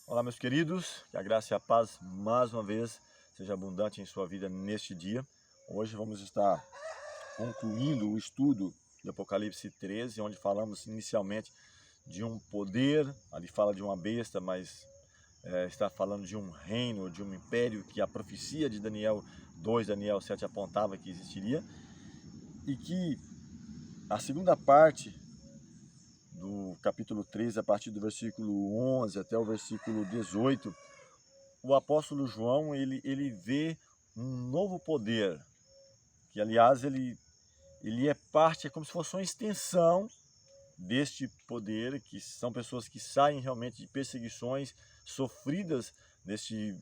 Olá, meus queridos, que a graça e a paz mais uma vez seja abundante em sua vida neste dia. Hoje vamos estar concluindo o estudo de Apocalipse 13, onde falamos inicialmente de um poder, ali fala de uma besta, mas está falando de um reino, de um império que a profecia de Daniel 2, Daniel 7 apontava que existiria, e que a segunda parte do capítulo 13, a partir do versículo 11 até o versículo 18, o apóstolo João ele vê um novo poder, que aliás ele é parte, é como se fosse uma extensão deste poder, que são pessoas que saem realmente de perseguições sofridas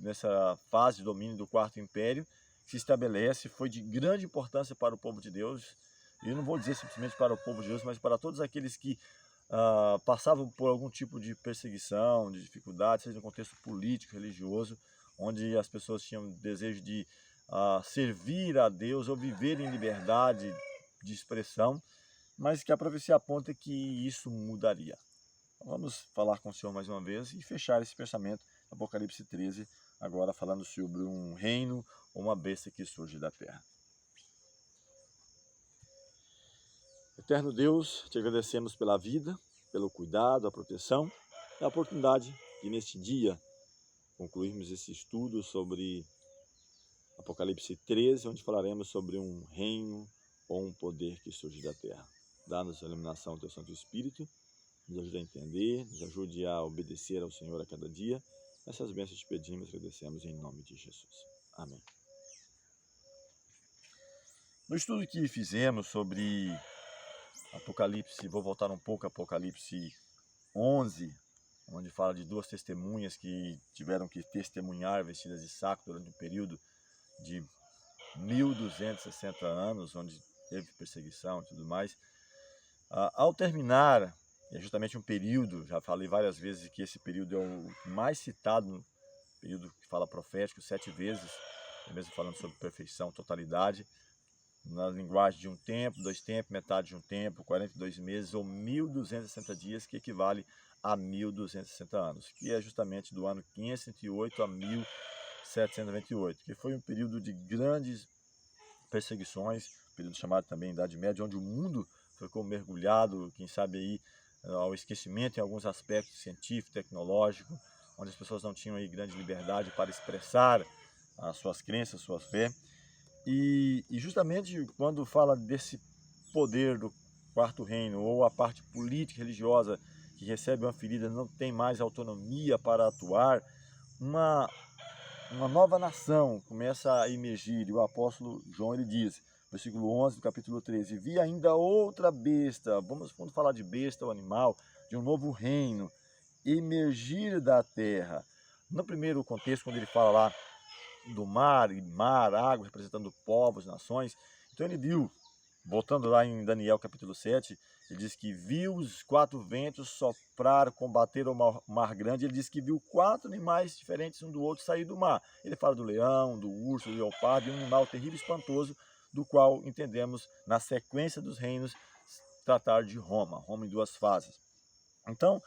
nessa fase de domínio do Quarto Império, que se estabelece, foi de grande importância para o povo de Deus. E eu não vou dizer simplesmente para o povo de Deus, mas para todos aqueles que passavam por algum tipo de perseguição, de dificuldade, seja no contexto político, religioso, onde as pessoas tinham desejo de servir a Deus ou viver em liberdade de expressão, mas que a profecia aponta que isso mudaria. Então, vamos falar com o Senhor mais uma vez e fechar esse pensamento, Apocalipse 13, agora falando sobre um reino ou uma besta que surge da terra. Eterno Deus, te agradecemos pela vida, pelo cuidado, a proteção e a oportunidade de neste dia concluirmos esse estudo sobre Apocalipse 13, onde falaremos sobre um reino ou um poder que surge da terra. Dá-nos a iluminação do teu Santo Espírito, nos ajude a entender, nos ajude a obedecer ao Senhor a cada dia. Essas bênçãos te pedimos e agradecemos em nome de Jesus. Amém. No estudo que fizemos sobre Apocalipse, vou voltar um pouco a Apocalipse 11, onde fala de duas testemunhas que tiveram que testemunhar vestidas de saco durante um período de 1260 anos, onde teve perseguição e tudo mais. Ao terminar, é justamente um período, já falei várias vezes que esse período é o mais citado, no período que fala profético, 7 vezes, mesmo falando sobre perfeição, totalidade, na linguagem de um tempo, 2 tempos, metade de um tempo, 42 meses ou 1260 dias, que equivale a 1260 anos, que é justamente do ano 508 a 1798, que foi um período de grandes perseguições, período chamado também Idade Média, onde o mundo ficou mergulhado, quem sabe aí, ao esquecimento em alguns aspectos científico, tecnológico, onde as pessoas não tinham aí grande liberdade para expressar as suas crenças, sua fé. E justamente quando fala desse poder do quarto reino, ou a parte política religiosa que recebe uma ferida, não tem mais autonomia para atuar, uma nova nação começa a emergir. E o apóstolo João ele diz, versículo 11 do capítulo 13, vi ainda outra besta, vamos quando falar de besta ou animal, de um novo reino, emergir da terra. No primeiro contexto, quando ele fala lá do mar, e mar, água, representando povos, nações. Então ele viu, voltando lá em Daniel capítulo 7, ele diz que viu os 4 ventos soprar, combater o mar grande. Ele diz que viu 4 animais diferentes um do outro sair do mar. Ele fala do leão, do urso, do leopardo, e um animal terrível e espantoso, do qual entendemos, na sequência dos reinos, tratar de Roma, Roma em 2 fases. Então,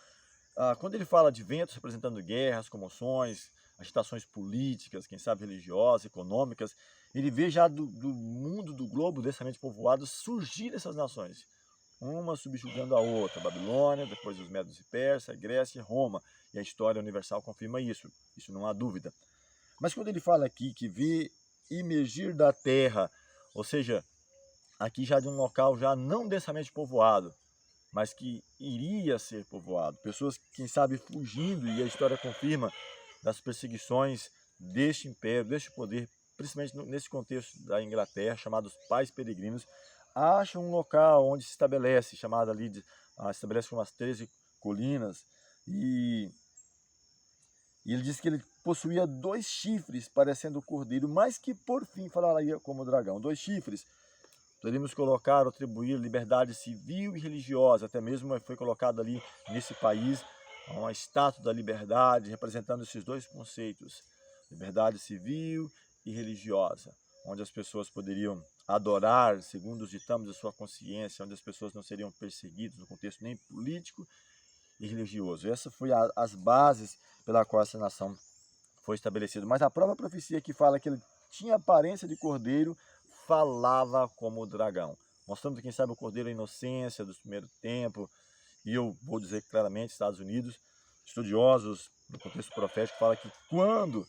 quando ele fala de ventos representando guerras, comoções, agitações políticas, quem sabe religiosas, econômicas, ele vê já do mundo, do globo densamente povoado, surgir essas nações, uma subjugando a outra, Babilônia, depois os Medos e Pérsia, Grécia e Roma, e a história universal confirma isso não há dúvida. Mas quando ele fala aqui que vê emergir da terra, ou seja, aqui já de um local já não densamente povoado, mas que iria ser povoado. Pessoas, quem sabe, fugindo, e a história confirma, das perseguições deste império, deste poder, principalmente nesse contexto da Inglaterra, chamados pais peregrinos, acham um local onde se estabelece, chamado ali, estabelece umas 13 colinas, e ele diz que ele possuía 2 chifres, parecendo o cordeiro, mas que por fim falaria como o dragão. 2 chifres. Poderíamos colocar ou atribuir liberdade civil e religiosa, até mesmo foi colocado ali nesse país uma estátua da liberdade, representando esses 2 conceitos, liberdade civil e religiosa, onde as pessoas poderiam adorar segundo os ditames da sua consciência, onde as pessoas não seriam perseguidas no contexto nem político e religioso. Essa foi as bases pela qual essa nação foi estabelecida. Mas a própria profecia que fala que ele tinha aparência de cordeiro, falava como dragão, mostrando, quem sabe, o cordeiro, a inocência do primeiro tempo. E eu vou dizer claramente, Estados Unidos, estudiosos no contexto profético, falam que quando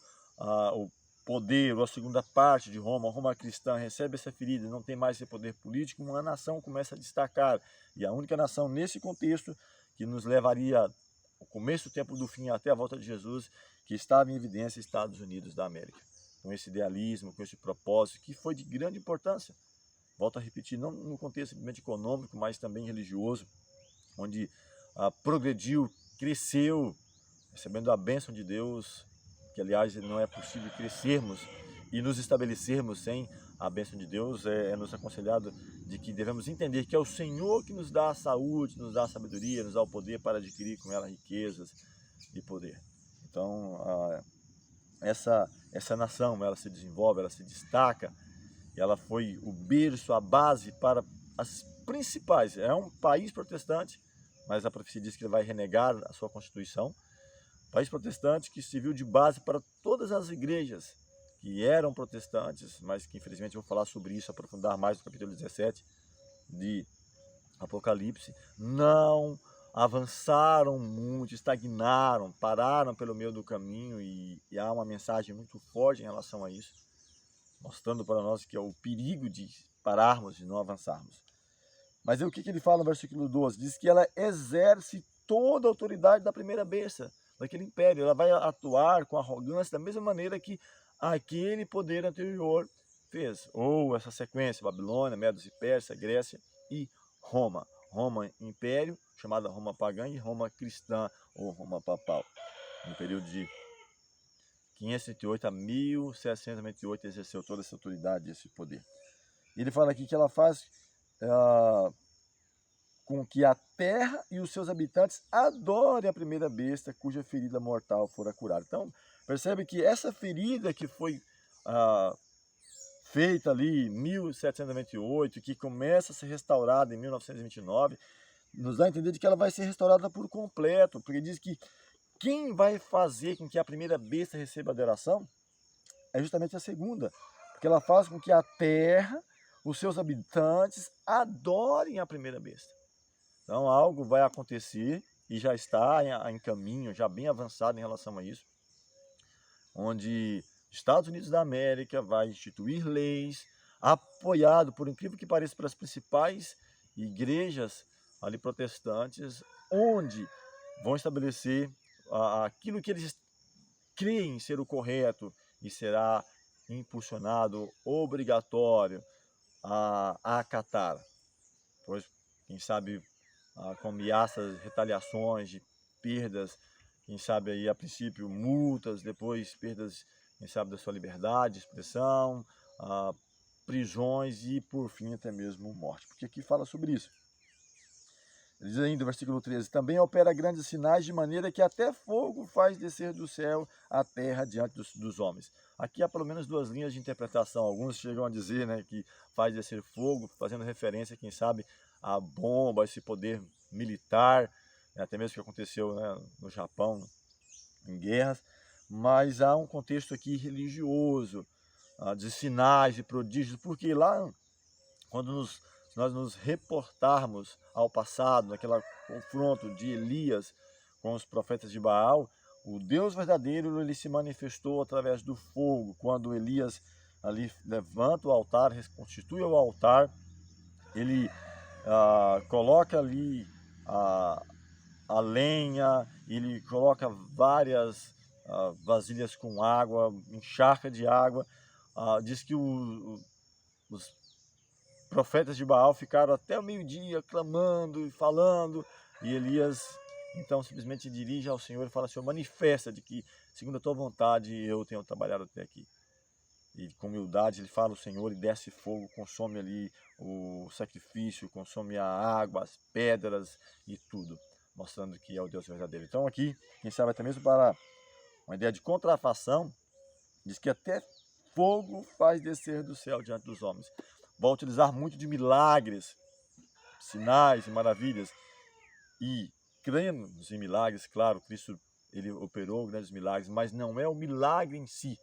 o poder, ou a segunda parte de Roma, a Roma cristã, recebe essa ferida e não tem mais esse poder político, uma nação começa a destacar. E a única nação nesse contexto que nos levaria o começo do tempo do fim até a volta de Jesus, que estava em evidência, Estados Unidos da América. Com esse idealismo, com esse propósito, que foi de grande importância. Volto a repetir, não no contexto simplesmente econômico, mas também religioso, onde progrediu, cresceu, recebendo a bênção de Deus, que aliás não é possível crescermos e nos estabelecermos sem a bênção de Deus. É nos aconselhado de que devemos entender que é o Senhor que nos dá a saúde, nos dá a sabedoria, nos dá o poder para adquirir com ela riquezas e poder. Então, essa nação, ela se desenvolve, ela se destaca, e ela foi o berço, a base para as principais. É um país protestante, mas a profecia diz que ele vai renegar a sua Constituição. País protestante que serviu de base para todas as igrejas que eram protestantes, mas que infelizmente eu vou falar sobre isso, aprofundar mais no capítulo 17 de Apocalipse, não avançaram muito, estagnaram, pararam pelo meio do caminho, e há uma mensagem muito forte em relação a isso, mostrando para nós que é o perigo de pararmos, de não avançarmos. Mas o que ele fala no versículo 12? Diz que ela exerce toda a autoridade da primeira besta, daquele império. Ela vai atuar com arrogância da mesma maneira que aquele poder anterior fez. Ou essa sequência, Babilônia, Medos e Pérsia, Grécia e Roma. Roma império, chamada Roma pagã, e Roma cristã, ou Roma papal. No período de 538 a 1798 exerceu toda essa autoridade, esse poder. E ele fala aqui que ela faz com que a terra e os seus habitantes adorem a primeira besta cuja ferida mortal fora curada. Então, percebe que essa ferida que foi feita ali em 1798, que começa a ser restaurada em 1929, nos dá a entender de que ela vai ser restaurada por completo, porque diz que quem vai fazer com que a primeira besta receba adoração é justamente a segunda, porque ela faz com que a terra, os seus habitantes, adorem a primeira besta. Então algo vai acontecer, e já está em caminho, já bem avançado em relação a isso, onde Estados Unidos da América vai instituir leis, apoiado, por incrível que pareça, pelas principais igrejas ali protestantes, onde vão estabelecer aquilo que eles creem ser o correto, e será impulsionado, obrigatório a acatar. Pois, quem sabe, com ameaças, retaliações de perdas, quem sabe aí a princípio multas, depois perdas, quem sabe, da sua liberdade de expressão, prisões e por fim até mesmo morte. Porque aqui fala sobre isso. Ele diz ainda no versículo 13, também opera grandes sinais de maneira que até fogo faz descer do céu a terra diante dos homens. Aqui há pelo menos duas linhas de interpretação. Alguns chegam a dizer, né, que faz descer fogo, fazendo referência, quem sabe, à bomba, a esse poder militar, até mesmo que aconteceu, né, no Japão, em guerras. Mas há um contexto aqui religioso, de sinais e prodígios, porque lá, quando nós nos reportarmos ao passado, naquele confronto de Elias com os profetas de Baal, o Deus verdadeiro, ele se manifestou através do fogo, quando Elias ali levanta o altar, reconstitui o altar, ele coloca ali a lenha, ele coloca várias vasilhas com água, encharca de água, diz que os profetas de Baal ficaram até o meio-dia clamando e falando, e Elias então simplesmente dirige ao Senhor e fala: Senhor, manifesta de que, segundo a tua vontade, eu tenho trabalhado até aqui. E com humildade ele fala ao Senhor, e desce fogo, consome ali o sacrifício, consome a água, as pedras e tudo, mostrando que é o Deus verdadeiro. Então aqui, quem sabe até mesmo para uma ideia de contrafação, diz que até fogo faz descer do céu diante dos homens. Vai utilizar muito de milagres, sinais e maravilhas, e cremos em milagres, claro, Cristo ele operou grandes milagres, mas não é o milagre em si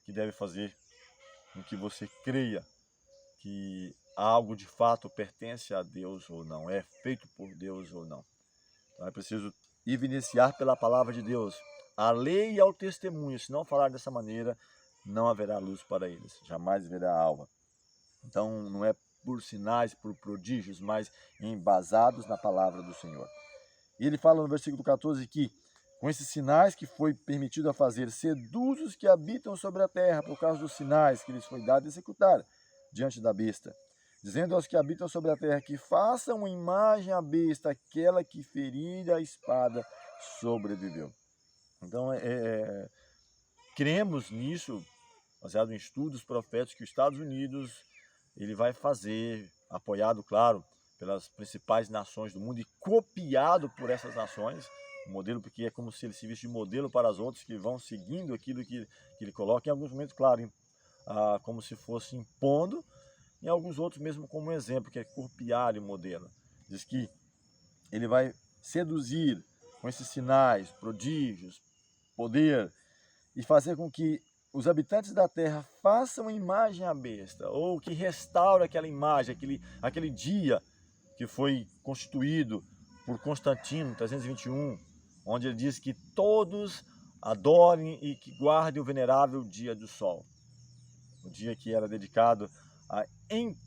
que deve fazer com que você creia que algo de fato pertence a Deus ou não, é feito por Deus ou não. Então é preciso evidenciar pela palavra de Deus a lei e ao testemunho. Se não falar dessa maneira, não haverá luz para eles, jamais verá alva. Então não é por sinais, por prodígios, mas embasados na palavra do Senhor. E ele fala no versículo 14 que com esses sinais que foi permitido a fazer, seduz os que habitam sobre a terra por causa dos sinais que lhes foi dado executar diante da besta, dizendo aos que habitam sobre a terra que façam uma imagem à besta, aquela que ferir a espada sobreviveu. Então, cremos nisso, baseado em estudos proféticos que os Estados Unidos ele vai fazer, apoiado, claro, pelas principais nações do mundo e copiado por essas nações, o modelo, porque é como se ele se visse de modelo para as outras que vão seguindo aquilo que ele coloca, em alguns momentos, claro, como se fosse impondo, em alguns outros mesmo como exemplo, que é copiar o modelo. Diz que ele vai seduzir com esses sinais, prodígios, poder, e fazer com que os habitantes da terra façam imagem à besta, ou que restaure aquela imagem, aquele dia que foi constituído por Constantino, 321, onde ele diz que todos adorem e que guardem o venerável dia do sol. O dia que era dedicado em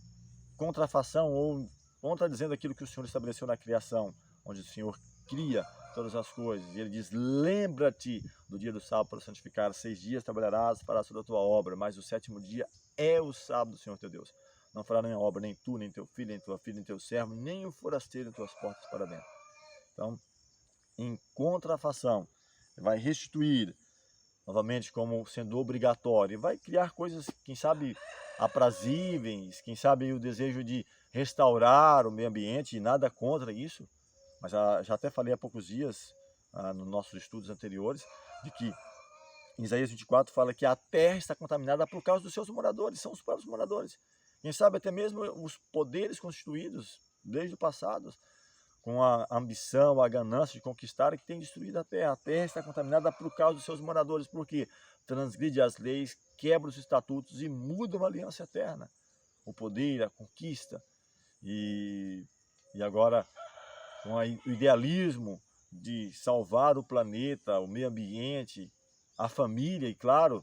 contrafação ou contradizendo aquilo que o Senhor estabeleceu na criação, onde o Senhor cria todas as coisas. E ele diz, lembra-te do dia do sábado para santificar, 6 dias trabalharás, farás toda a tua obra, mas o 7º dia é o sábado do Senhor teu Deus. Não fará nenhuma obra, nem tu, nem teu filho, nem tua filha, nem teu servo, nem o forasteiro em tuas portas para dentro. Então, em contrafação, vai restituir, novamente, como sendo obrigatório, e vai criar coisas, quem sabe, aprazíveis, quem sabe o desejo de restaurar o meio ambiente, e nada contra isso, mas já até falei há poucos dias, nos nossos estudos anteriores, de que em Isaías 24 fala que a terra está contaminada por causa dos seus moradores, são os próprios moradores. Quem sabe até mesmo os poderes constituídos desde o passado, com a ambição, a ganância de conquistar, que tem destruído a terra. A terra está contaminada por causa dos seus moradores, porque transgride as leis, quebra os estatutos e muda uma aliança eterna. O poder, a conquista, e agora com o idealismo de salvar o planeta, o meio ambiente, a família, e claro,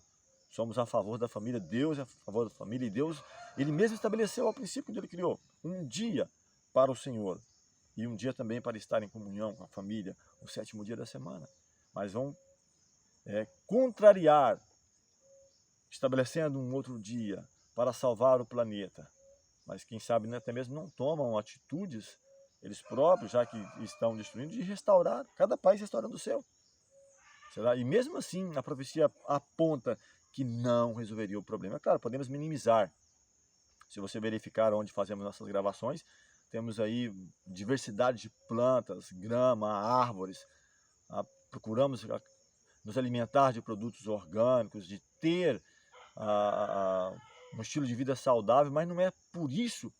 somos a favor da família, Deus é a favor da família, e Deus, ele mesmo estabeleceu ao princípio quando ele criou um dia para o Senhor, e um dia também para estar em comunhão com a família, o 7º dia da semana. Mas vão contrariar, estabelecendo um outro dia para salvar o planeta. Mas quem sabe até mesmo não tomam atitudes, eles próprios, já que estão destruindo, de restaurar, cada país restaurando o seu. Será? E mesmo assim, a profecia aponta que não resolveria o problema. É claro, podemos minimizar. Se você verificar onde fazemos nossas gravações, temos aí diversidade de plantas, grama, árvores. Procuramos nos alimentar de produtos orgânicos, de ter um estilo de vida saudável, mas não é por isso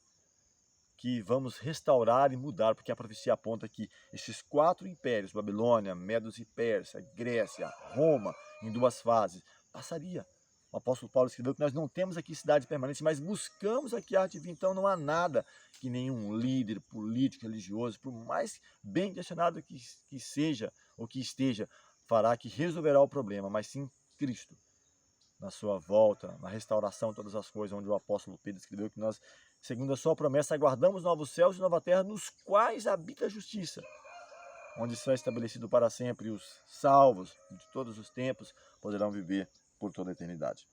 que vamos restaurar e mudar, porque a profecia aponta que esses 4 impérios, Babilônia, Medos e Pérsia, Grécia, Roma, em 2 fases, passaria. O apóstolo Paulo escreveu que nós não temos aqui cidade permanente, mas buscamos aqui a arte divina. Então não há nada que nenhum líder político, religioso, por mais bem intencionado que seja ou que esteja, fará que resolverá o problema, mas sim Cristo, na sua volta, na restauração de todas as coisas, onde o apóstolo Pedro escreveu que nós, segundo a sua promessa, aguardamos novos céus e nova terra, nos quais habita a justiça, onde será estabelecido para sempre, e os salvos de todos os tempos poderão viver por toda a eternidade.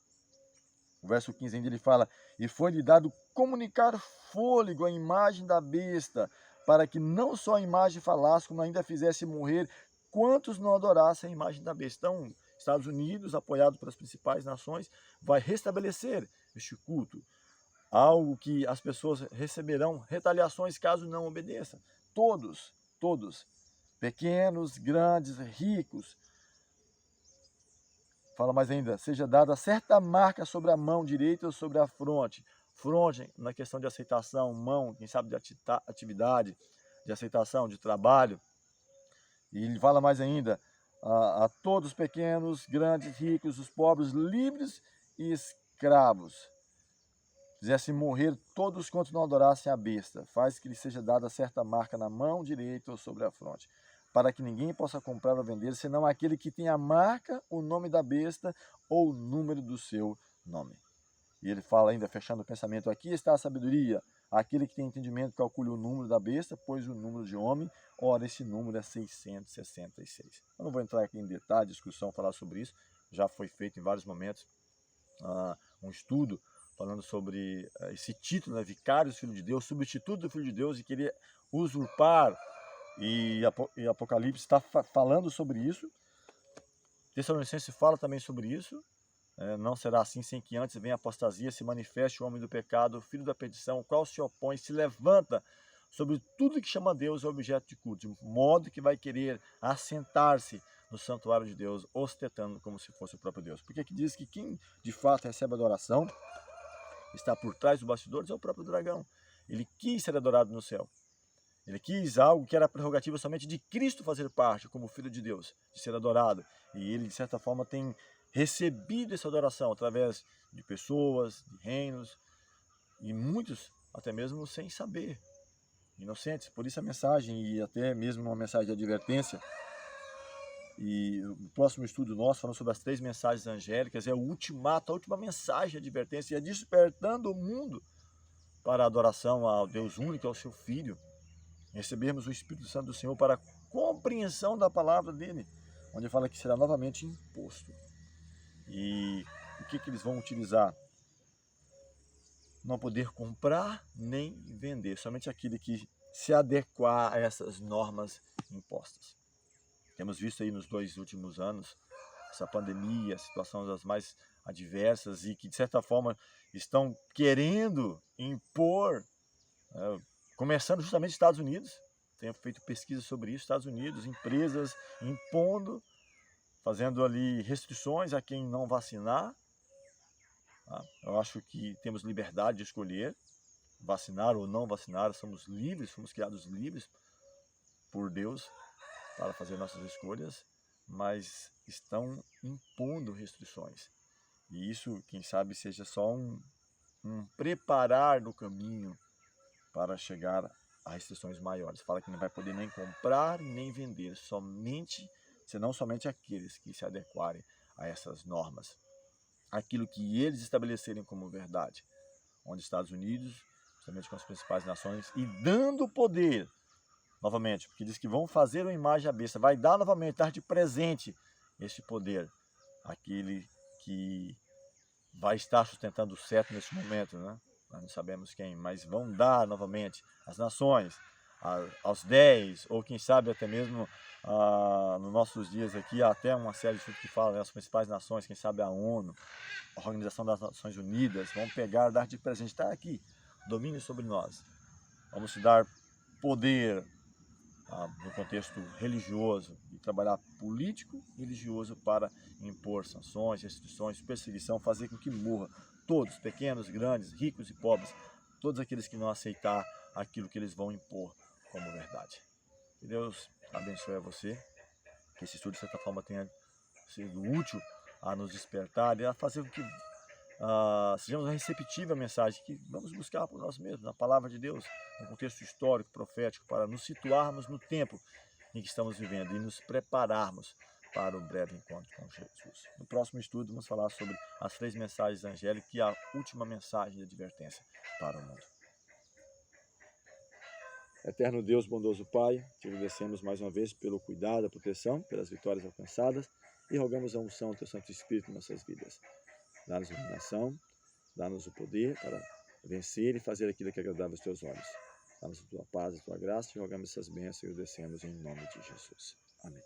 O verso 15 ainda ele fala, e foi-lhe dado comunicar fôlego à imagem da besta, para que não só a imagem falasse, como ainda fizesse morrer quantos não adorassem a imagem da besta. Então, Estados Unidos, apoiado pelas principais nações, vai restabelecer este culto, algo que as pessoas receberão retaliações caso não obedeçam. Todos, pequenos, grandes, ricos. Fala mais ainda, seja dada certa marca sobre a mão direita ou sobre a fronte. Fronte na questão de aceitação, mão, quem sabe de atividade, de aceitação, de trabalho. E ele fala mais ainda, a todos pequenos, grandes, ricos, os pobres, livres e escravos. Fizesse morrer todos quantos não adorassem a besta. Faz que lhe seja dada certa marca na mão direita ou sobre a fronte, para que ninguém possa comprar ou vender, senão aquele que tem a marca, o nome da besta ou o número do seu nome. E ele fala ainda, fechando o pensamento, aqui está a sabedoria. Aquele que tem entendimento calcule o número da besta, pois o número de homem, ora, esse número é 666. Eu não vou entrar aqui em detalhe, discussão, falar sobre isso. Já foi feito em vários momentos um estudo falando sobre esse título, né, Vicários, Filho de Deus, substituto do Filho de Deus, e querer usurpar. E Apocalipse está falando sobre isso. Tessalonicenses fala também sobre isso. Não será assim sem que antes venha a apostasia, se manifeste o homem do pecado, o filho da perdição, o qual se opõe, se levanta sobre tudo que chama Deus é objeto de culto, de modo que vai querer assentar-se no santuário de Deus, ostentando como se fosse o próprio Deus. Porque aqui diz que quem de fato recebe adoração, está por trás dos bastidores, é o próprio dragão. Ele quis ser adorado no céu. Ele quis algo que era prerrogativa somente de Cristo fazer parte, como Filho de Deus, de ser adorado. E ele, de certa forma, tem recebido essa adoração através de pessoas, de reinos, e muitos até mesmo sem saber, inocentes. Por isso a mensagem, e até mesmo uma mensagem de advertência, e o próximo estudo nosso, falando sobre as 3 mensagens angélicas, é o ultimato, a última mensagem de advertência, é despertando o mundo para a adoração ao Deus único, ao seu Filho, recebermos o Espírito Santo do Senhor para a compreensão da palavra dele, onde fala que será novamente imposto. E o que eles vão utilizar? Não poder comprar nem vender, somente aquele que se adequar a essas normas impostas. Temos visto aí nos 2 últimos anos essa pandemia, situações das mais adversas e que de certa forma estão querendo impor, começando justamente nos Estados Unidos. Tenho feito pesquisa sobre isso, Estados Unidos, empresas impondo, fazendo ali restrições a quem não vacinar. Eu acho que temos liberdade de escolher vacinar ou não vacinar, somos livres, fomos criados livres por Deus para fazer nossas escolhas, mas estão impondo restrições. E isso, quem sabe, seja só um preparar no caminho para chegar a restrições maiores. Fala que não vai poder nem comprar nem vender, senão somente aqueles que se adequarem a essas normas. Aquilo que eles estabelecerem como verdade. Onde Estados Unidos, justamente com as principais nações, e dando poder, novamente, porque diz que vão fazer uma imagem à besta, vai dar novamente, dar de presente este poder, aquele que vai estar sustentando o cetro nesse momento, né? Nós não sabemos quem, mas vão dar novamente às nações, aos 10, ou quem sabe até mesmo nos nossos dias aqui, até uma série de estudos que falam, né, as principais nações, quem sabe a ONU, a Organização das Nações Unidas, vão pegar, dar de presente, está aqui, domínio sobre nós. Vamos te dar poder no contexto religioso e trabalhar político e religioso para impor sanções, restrições, perseguição, fazer com que morra todos, pequenos, grandes, ricos e pobres, todos aqueles que não aceitar aquilo que eles vão impor como verdade. Que Deus abençoe a você, que esse estudo de certa forma tenha sido útil a nos despertar e a fazer com que sejamos receptivos à mensagem que vamos buscar por nós mesmos, na palavra de Deus, no contexto histórico, profético, para nos situarmos no tempo em que estamos vivendo e nos prepararmos para o breve encontro com Jesus. No próximo estudo vamos falar sobre as 3 mensagens angélicas e a última mensagem de advertência para o mundo. Eterno Deus, bondoso Pai, te agradecemos mais uma vez pelo cuidado, a proteção, pelas vitórias alcançadas e rogamos a unção do Teu Santo Espírito em nossas vidas. Dá-nos iluminação, dá-nos o poder para vencer e fazer aquilo que agradava aos Teus olhos. Dá-nos a Tua paz, a Tua graça e rogamos essas bênçãos e agradecemos em nome de Jesus. Amém.